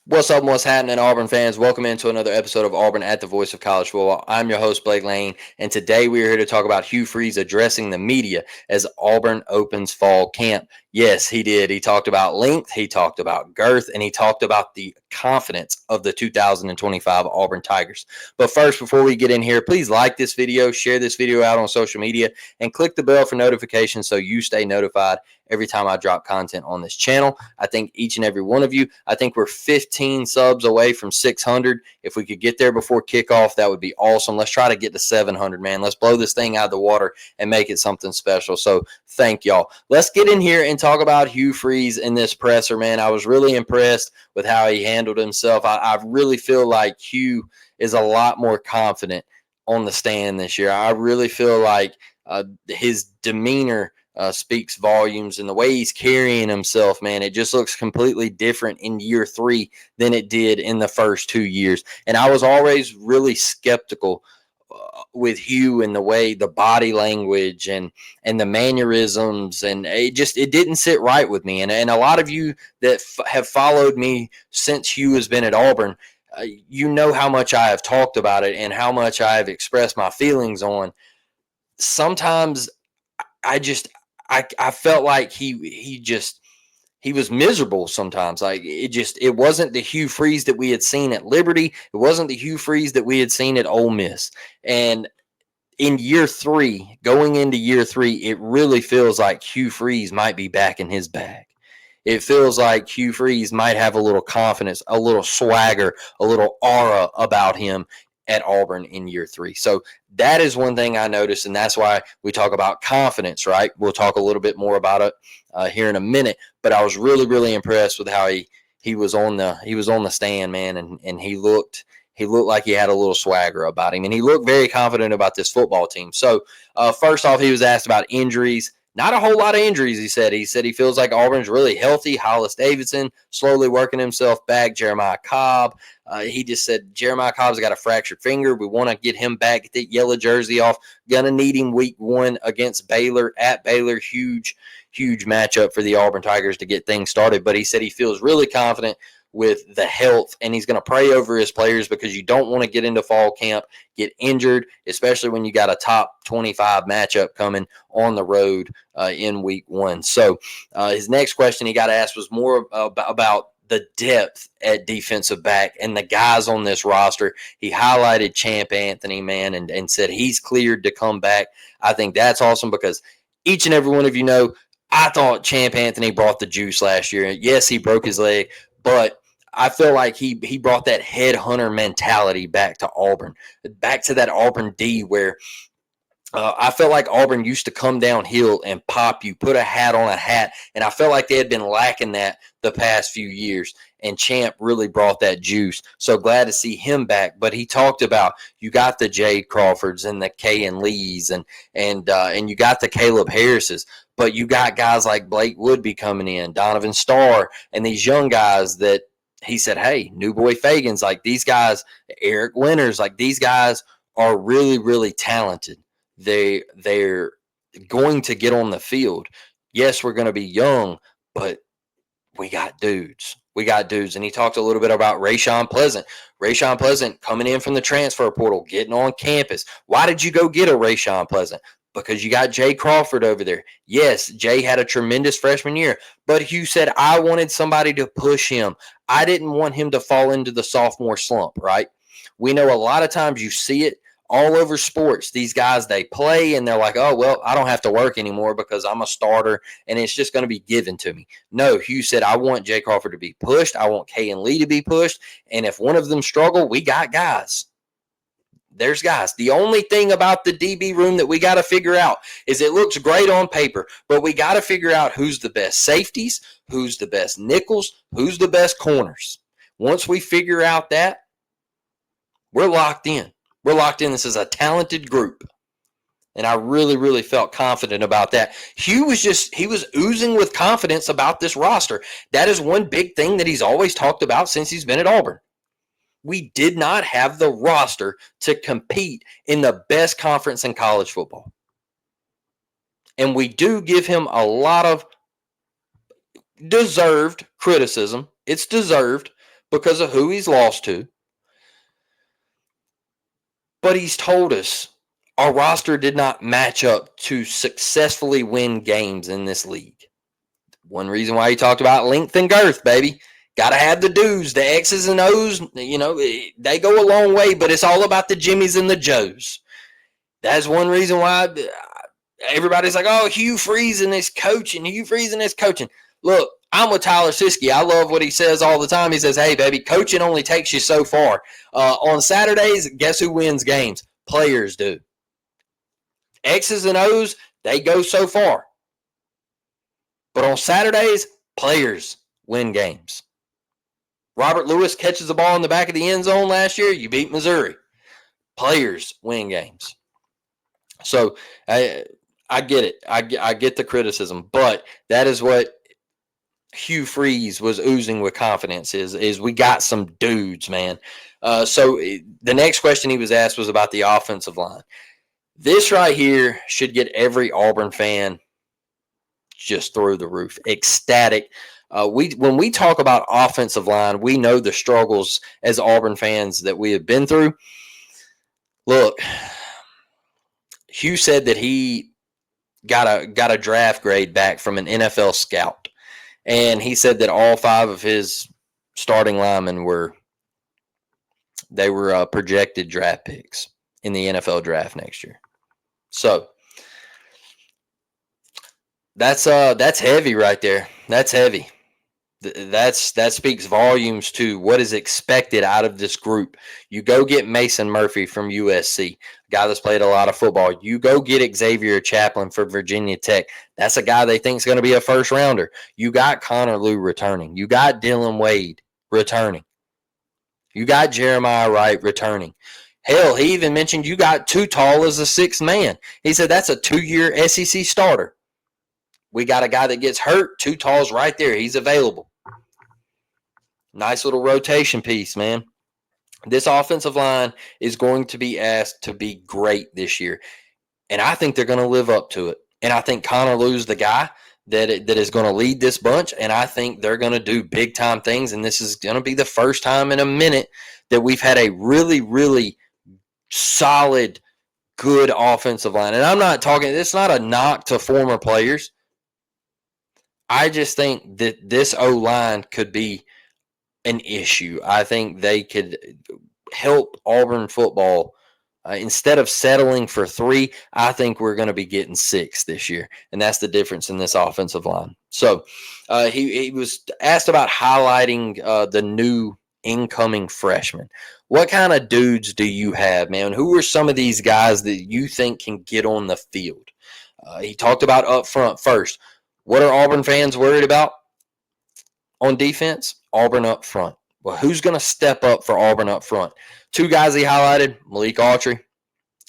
What's up? What's happening, Auburn fans? Welcome into another episode of Auburn at the Voice of College Football. I'm your host, Blake Lane, and today we are here to talk about Hugh Freeze addressing the media as Auburn opens fall camp. Yes, he did. He talked about length, he talked about girth, and he talked about the confidence of the 2025 Auburn Tigers. But first, before we get in here, please like this video, share this video out on social media, and click the bell for notifications so you stay notified every time I drop content on this channel. I think each and every one of you, I think we're 15 subs away from 600. If we could get there before kickoff, that would be awesome. Let's try to get to 700, man. Let's blow this thing out of the water and make it something special. So thank y'all. Let's get in here and talk about Hugh Freeze in this presser, man. I was really impressed with how he handled himself. I really feel like Hugh is a lot more confident on the stand this year. I really feel like his demeanor speaks volumes, and the way he's carrying himself, man, it just looks completely different in year 3 than it did in the first 2 years. And I was always really skeptical with Hugh and the way the body language and the mannerisms, and it didn't sit right with me. And a lot of you that have followed me since Hugh has been at Auburn, you know how much I have talked about it and how much I have expressed my feelings on. Sometimes I just I felt like he was miserable sometimes. Like it wasn't the Hugh Freeze that we had seen at Liberty. It wasn't the Hugh Freeze that we had seen at Ole Miss. And in year 3, going into year 3, it really feels like Hugh Freeze might be back in his bag. It feels like Hugh Freeze might have a little confidence, a little swagger, a little aura about him at Auburn in year 3. So that is one thing I noticed, and that's why we talk about confidence, right? We'll talk a little bit more about it here in a minute, but I was really, really impressed with how he was on the stand, man, and he looked like he had a little swagger about him, and he looked very confident about this football team. So first off, he was asked about injuries. Not a whole lot of injuries, he said. He said he feels like Auburn's really healthy. Hollis Davidson slowly working himself back. Jeremiah Cobb. He just said Jeremiah Cobb's got a fractured finger. We want to get him back, get that yellow jersey off. Gonna need him week 1 against Baylor at Baylor. Huge matchup for the Auburn Tigers to get things started. But he said he feels really confident with the health, and he's going to pray over his players because you don't want to get into fall camp, get injured, especially when you got a top 25 matchup coming on the road in week 1. So his next question he got asked was more about the depth at defensive back and the guys on this roster. He highlighted Champ Anthony, man, and said he's cleared to come back. I think that's awesome because each and every one of you know, I thought Champ Anthony brought the juice last year. Yes, he broke his leg, but I feel like he brought that headhunter mentality back to Auburn, back to that Auburn D where I felt like Auburn used to come downhill and pop you, put a hat on a hat, and I felt like they had been lacking that the past few years, and Champ really brought that juice. So glad to see him back. But he talked about you got the Jade Crawfords and the Kay and Lees and you got the Caleb Harrises, but you got guys like Blake Woodby coming in, Donovan Starr, and these young guys that he said, hey, New Boy Fagans, like these guys, Eric Winters, like these guys are really, really talented. They're going to get on the field. Yes, we're going to be young, but we got dudes. And he talked a little bit about Rayshon Pleasant. Rayshon Pleasant coming in from the transfer portal, getting on campus. Why did you go get a Rayshon Pleasant? Because you got Jay Crawford over there. Yes, Jay had a tremendous freshman year, but Hugh said, I wanted somebody to push him. I didn't want him to fall into the sophomore slump, right? We know a lot of times you see it all over sports. These guys, they play and they're like, oh, well, I don't have to work anymore because I'm a starter and it's just going to be given to me. No, Hugh said, I want Jay Crawford to be pushed. I want Kay and Lee to be pushed. And if one of them struggle, we got guys. There's guys. The only thing about the DB room that we got to figure out is it looks great on paper, but we got to figure out who's the best safeties, who's the best nickels, who's the best corners. Once we figure out that, we're locked in. We're locked in. This is a talented group. And I really, really felt confident about that. Hugh was oozing with confidence about this roster. That is one big thing that he's always talked about since he's been at Auburn. We did not have the roster to compete in the best conference in college football. And we do give him a lot of deserved criticism. It's deserved, because of who he's lost to. But he's told us our roster did not match up to successfully win games in this league. One reason why he talked about length and girth, baby. Got to have the dudes, the X's and O's. You know, they go a long way, but it's all about the Jimmies and the Joes. That's one reason why everybody's like, oh, Hugh Freeze and his coaching. Hugh Freeze and his coaching. Look, I'm with Tyler Siskey. I love what he says all the time. He says, hey, baby, coaching only takes you so far. On Saturdays, guess who wins games? Players do. X's and O's, they go so far. But on Saturdays, players win games. Robert Lewis catches the ball in the back of the end zone last year. You beat Missouri. Players win games. So I get it. I get the criticism. But that is what Hugh Freeze was oozing with confidence is we got some dudes, man. So the next question he was asked was about the offensive line. This right here should get every Auburn fan just through the roof, ecstatic. When we talk about offensive line, we know the struggles as Auburn fans that we have been through. Look, Hugh said that he got a draft grade back from an NFL scout, and he said that all 5 of his starting linemen were projected draft picks in the NFL draft next year. So that's heavy right there. That's heavy. That speaks volumes to what is expected out of this group. You go get Mason Murphy from USC, a guy that's played a lot of football. You go get Xavier Chaplin for Virginia Tech. That's a guy they think is going to be a first rounder. You got Connor Lew returning. You got Dylan Wade returning. You got Jeremiah Wright returning. Hell, he even mentioned you got Too Tall as a 6th man. He said that's a 2-year SEC starter. We got a guy that gets hurt. Too Tall's right there. He's available. Nice little rotation piece, man. This offensive line is going to be asked to be great this year. And I think they're going to live up to it. And I think Connor Lew's the guy that is going to lead this bunch. And I think they're going to do big-time things. And this is going to be the first time in a minute that we've had a really, really solid, good offensive line. And I'm not talking – it's not a knock to former players. I just think that this O-line could be an issue. I think they could help Auburn football. Instead of settling for 3, I think we're going to be getting 6 this year. And that's the difference in this offensive line. So he was asked about highlighting the new incoming freshmen. What kind of dudes do you have, man? Who are some of these guys that you think can get on the field? He talked about up front first. What are Auburn fans worried about on defense? Auburn up front. Well, who's going to step up for Auburn up front? 2 guys he highlighted, Malik Autry,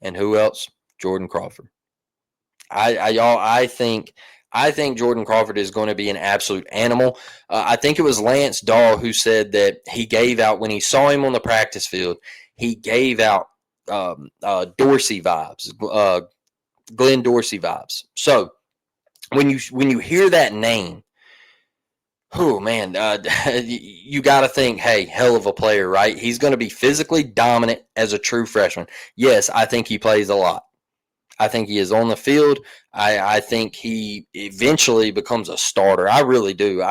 and who else? Jordan Crawford. I think Jordan Crawford is going to be an absolute animal. I think it was Lance Dahl who said that he gave out, when he saw him on the practice field, he gave out Dorsey vibes, Glenn Dorsey vibes. So when you hear that name, oh, man, you got to think, hey, hell of a player, right? He's going to be physically dominant as a true freshman. Yes, I think he plays a lot. I think he is on the field. I think he eventually becomes a starter. I really do.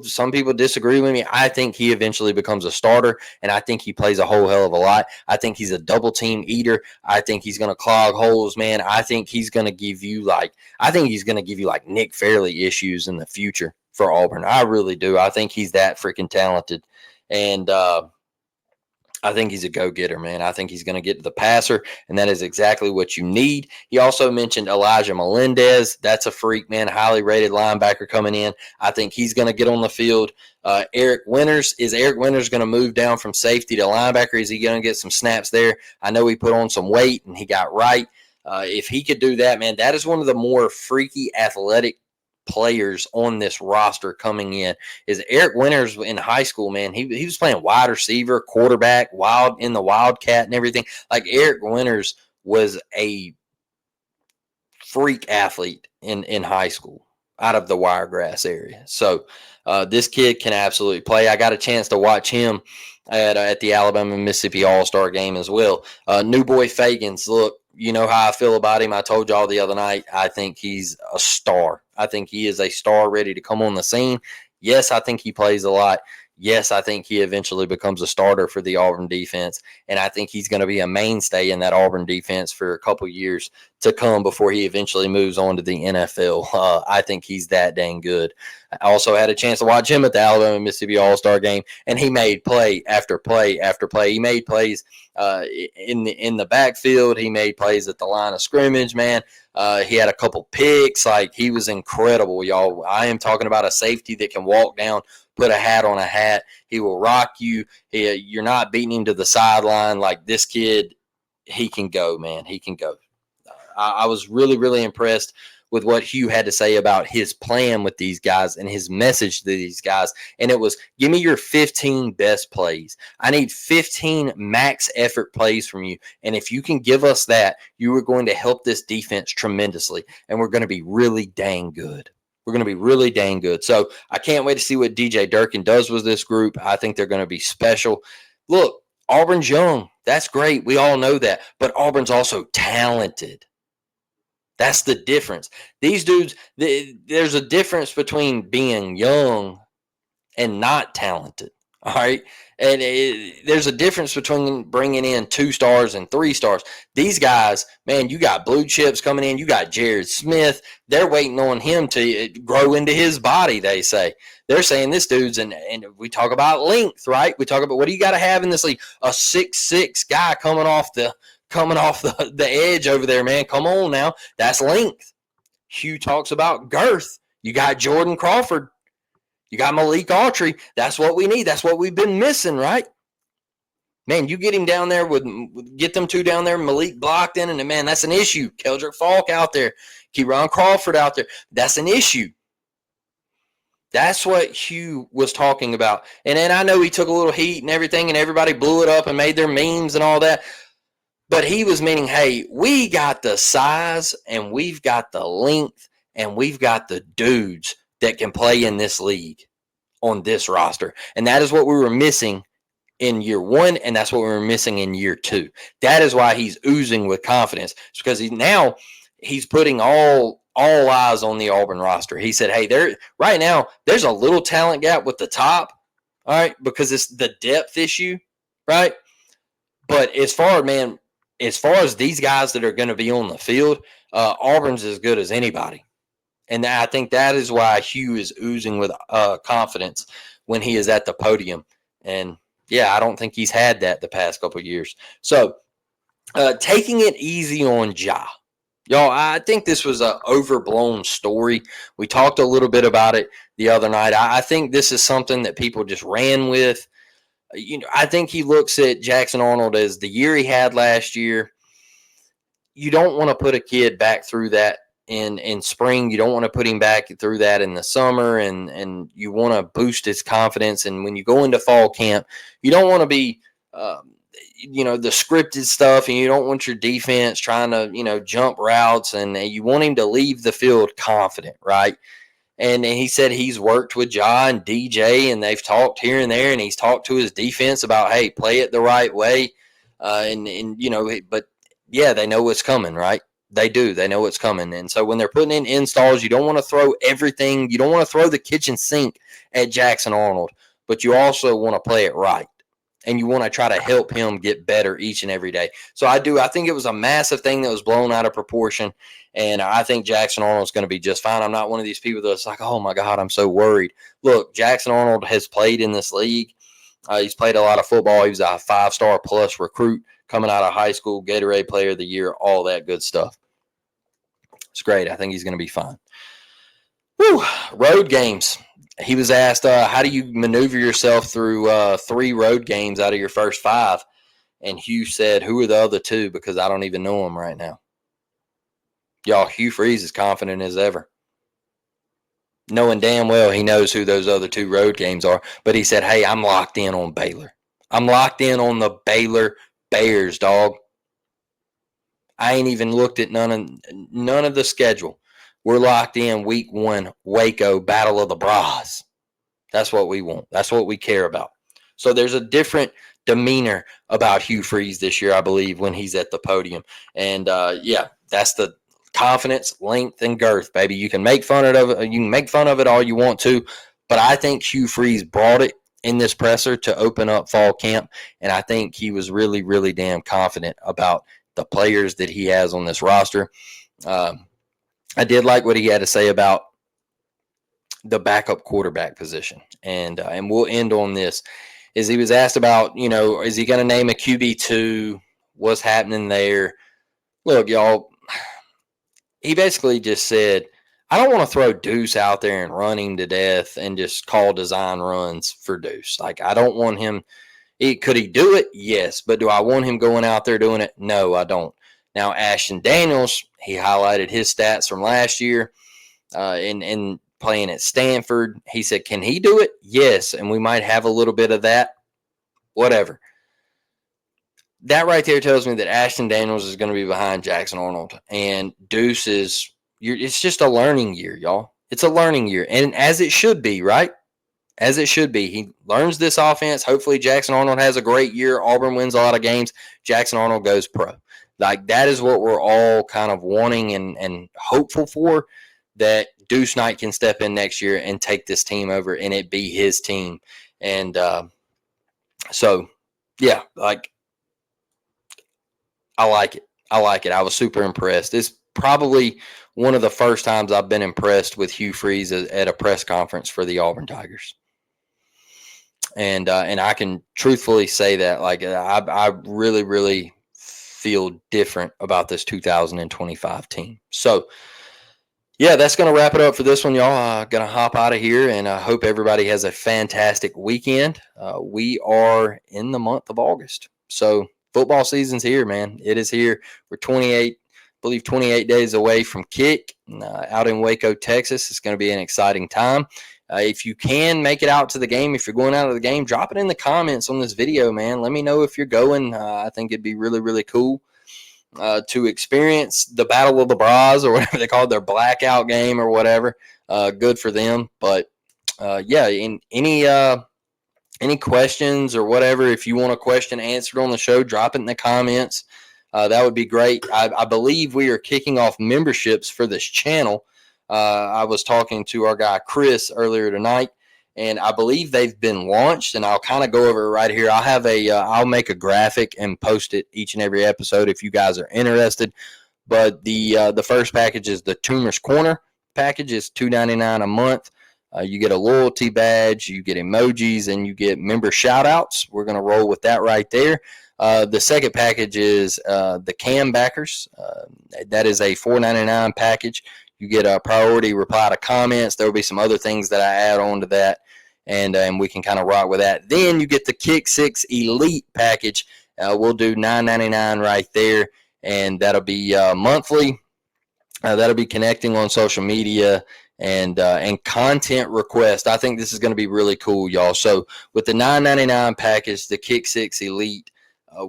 Some people disagree with me. I think he eventually becomes a starter, and I think he plays a whole hell of a lot. I think he's a double team eater. I think he's going to clog holes, man. I think he's going to give you like Nick Fairley issues in the future for Auburn. I really do. I think he's that freaking talented. And I think he's a go-getter, man. I think he's going to get to the passer, and that is exactly what you need. He also mentioned Elijah Melendez. That's a freak, man. Highly rated linebacker coming in. I think he's going to get on the field. Eric Winters. Is Eric Winters going to move down from safety to linebacker? Is he going to get some snaps there? I know he put on some weight, and he got right. If he could do that, man, that is one of the more freaky athletic players on this roster coming in. Is Eric Winters in high school, man. He was playing wide receiver, quarterback, in the Wildcat and everything. Like, Eric Winters was a freak athlete in high school. out of the Wiregrass area. So this kid can absolutely play. I got a chance to watch him at the Alabama Mississippi All-Star game as well. New boy Fagans, look, you know how I feel about him. I told y'all the other night, I think he's a star. I think he is a star ready to come on the scene. Yes, I think he plays a lot. Yes, I think he eventually becomes a starter for the Auburn defense, and I think he's going to be a mainstay in that Auburn defense for a couple years to come before he eventually moves on to the NFL. I think he's that dang good. I also had a chance to watch him at the Alabama Mississippi All-Star game, and he made play after play after play. He made plays in the backfield. He made plays at the line of scrimmage, man. He had a couple picks. Like, he was incredible, y'all. I am talking about a safety that can walk down, put a hat on a hat. He will rock you. You're not beating him to the sideline. Like, this kid, he can go, man. He can go. I was really, really impressed with what Hugh had to say about his plan with these guys and his message to these guys. And it was, give me your 15 best plays. I need 15 max effort plays from you. And if you can give us that, you are going to help this defense tremendously. And we're going to be really dang good. We're going to be really dang good. So I can't wait to see what DJ Durkin does with this group. I think they're going to be special. Look, Auburn's young. That's great. We all know that. But Auburn's also talented. That's the difference. These dudes, there's a difference between being young and not talented. All right. And there's a difference between bringing in 2 stars and 3 stars. These guys, man, you got blue chips coming in. You got Jared Smith. They're waiting on him to grow into his body, they say. They're saying this dude's, and we talk about length, right? We talk about, what do you got to have in this league? A 6'6" guy coming off the edge over there, man. Come on now. That's length. Hugh talks about girth. You got Jordan Crawford. You got Malik Autry. That's what we need. That's what we've been missing, right? Man, you get him down there get them 2 down there, Malik blocked in, and man, that's an issue. Keldrick Falk out there. Kieron Crawford out there. That's an issue. That's what Hugh was talking about. And then I know he took a little heat and everything, and everybody blew it up and made their memes and all that. But he was meaning, hey, we got the size and we've got the length and we've got the dudes that can play in this league on this roster. And that is what we were missing in year 1, and that's what we were missing in year 2. That is why he's oozing with confidence. It's because he's putting all eyes on the Auburn roster. He said, hey, right now there's a little talent gap with the top, all right, because it's the depth issue, right? But as far as these guys that are going to be on the field, Auburn's as good as anybody. And I think that is why Hugh is oozing with confidence when he is at the podium. And, yeah, I don't think he's had that the past couple of years. So, taking it easy on Ja. Y'all, I think this was an overblown story. We talked a little bit about it the other night. I think this is something that people just ran with. I think he looks at Jackson Arnold as the year he had last year. You don't want to put a kid back through that in spring. You don't want to put him back through that in the summer, and you want to boost his confidence. And when you go into fall camp, you don't want to be, the scripted stuff, and you don't want your defense trying to, jump routes, and you want him to leave the field confident, right? And he said he's worked with Ja and DJ, and they've talked here and there, and he's talked to his defense about, hey, play it the right way. But yeah, they know what's coming, right? They do. They know what's coming. And so when they're putting in installs, you don't want to throw everything. You don't want to throw the kitchen sink at Jackson Arnold, but you also want to play it right. And you want to try to help him get better each and every day. So I think it was a massive thing that was blown out of proportion. And I think Jackson Arnold's going to be just fine. I'm not one of these people that's like, oh, my God, I'm so worried. Look, Jackson Arnold has played in this league. He's played a lot of football. He was a 5-star plus recruit coming out of high school, Gatorade Player of the Year, all that good stuff. It's great. I think he's going to be fine. Whew. Road games. He was asked, how do you maneuver yourself through 3 road games out of your first 5? And Hugh said, who are the other 2? Because I don't even know them right now. Y'all, Hugh Freeze is confident as ever. Knowing damn well he knows who those other 2 road games are. But he said, hey, I'm locked in on Baylor. I'm locked in on the Baylor Bears, dog. I ain't even looked at none of the schedule. We're locked in week 1, Waco, Battle of the Bras. That's what we want. That's what we care about. So there's a different demeanor about Hugh Freeze this year, I believe, when he's at the podium. And yeah, that's the confidence, length, and girth, baby. You can make fun of it. You can make fun of it all you want to, but I think Hugh Freeze brought it in this presser to open up fall camp, and I think he was really, really damn confident about the players that he has on this roster. I did like what he had to say about the backup quarterback position, and we'll end on this. Is he was asked about, is he going to name a QB2? What's happening there? Look, y'all, he basically just said, I don't want to throw Deuce out there and run him to death and just call design runs for Deuce. Like, I don't want him. Could he do it? Yes. But do I want him going out there doing it? No, I don't. Now, Ashton Daniels, he highlighted his stats from last year and playing at Stanford. He said, can he do it? Yes. And we might have a little bit of that. Whatever. That right there tells me that Ashton Daniels is going to be behind Jackson Arnold. And Deuce it's just a learning year, y'all. It's a learning year. And as it should be, right? As it should be. He learns this offense. Hopefully Jackson Arnold has a great year. Auburn wins a lot of games. Jackson Arnold goes pro. Like, that is what we're all kind of wanting and hopeful for, that Deuce Knight can step in next year and take this team over and it be his team. And so, yeah, like, I like it. I like it. I was super impressed. It's probably one of the first times I've been impressed with Hugh Freeze at a press conference for the Auburn Tigers. And I can truthfully say that, like, I really, really feel different about this 2025 team. So, yeah, that's going to wrap it up for this one, y'all. Going to hop out of here, and I hope everybody has a fantastic weekend. We are in the month of August. So, football season's here, man. It is here. We're 28 days away from kick out in Waco, Texas. It's going to be an exciting time. If you can make it out to the game, if you're going out of the game, drop it in the comments on this video, man. Let me know if you're going. I think it'd be really, really cool to experience the Battle of the Bras, or whatever they call it, their blackout game or whatever. Good for them. But, yeah, in any questions or whatever, if you want a question answered on the show, drop it in the comments. That would be great. I believe we are kicking off memberships for this channel. I was talking to our guy Chris earlier tonight, and I believe they've been launched, and I'll kind of go over it right here. I'll make a graphic and post it each and every episode if you guys are interested. But the first package is the Tumor's Corner package. It's $2.99 a month. You get a loyalty badge, you get emojis, and you get member shout-outs. We're going to roll with that right there. The second package is the Cam Backers. That is a $4.99 package. You get a priority reply to comments. There will be some other things that I add on to that, and we can kind of rock with that. Then you get the Kick 6 Elite package. We'll do $9.99 right there, and that'll be monthly. That'll be connecting on social media and content request. I think this is going to be really cool, y'all. So with the $9.99 package, the Kick 6 Elite,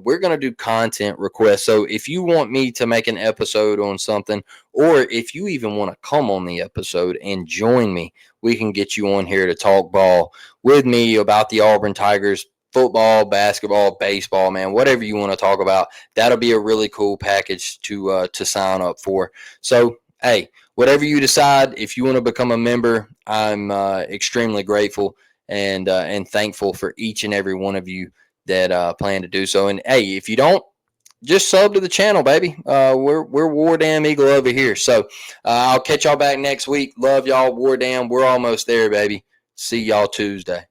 we're going to do content requests. So if you want me to make an episode on something, or if you even want to come on the episode and join me, we can get you on here to talk ball with me about the Auburn Tigers, football, basketball, baseball, man, whatever you want to talk about. That'll be a really cool package to sign up for. So, hey, whatever you decide, if you want to become a member, I'm extremely grateful and thankful for each and every one of you that plan to do so. And hey, if you don't, just sub to the channel, baby. We're War Damn Eagle over here. So I'll catch y'all back next week. Love y'all, War Damn. We're almost there, baby. See y'all Tuesday.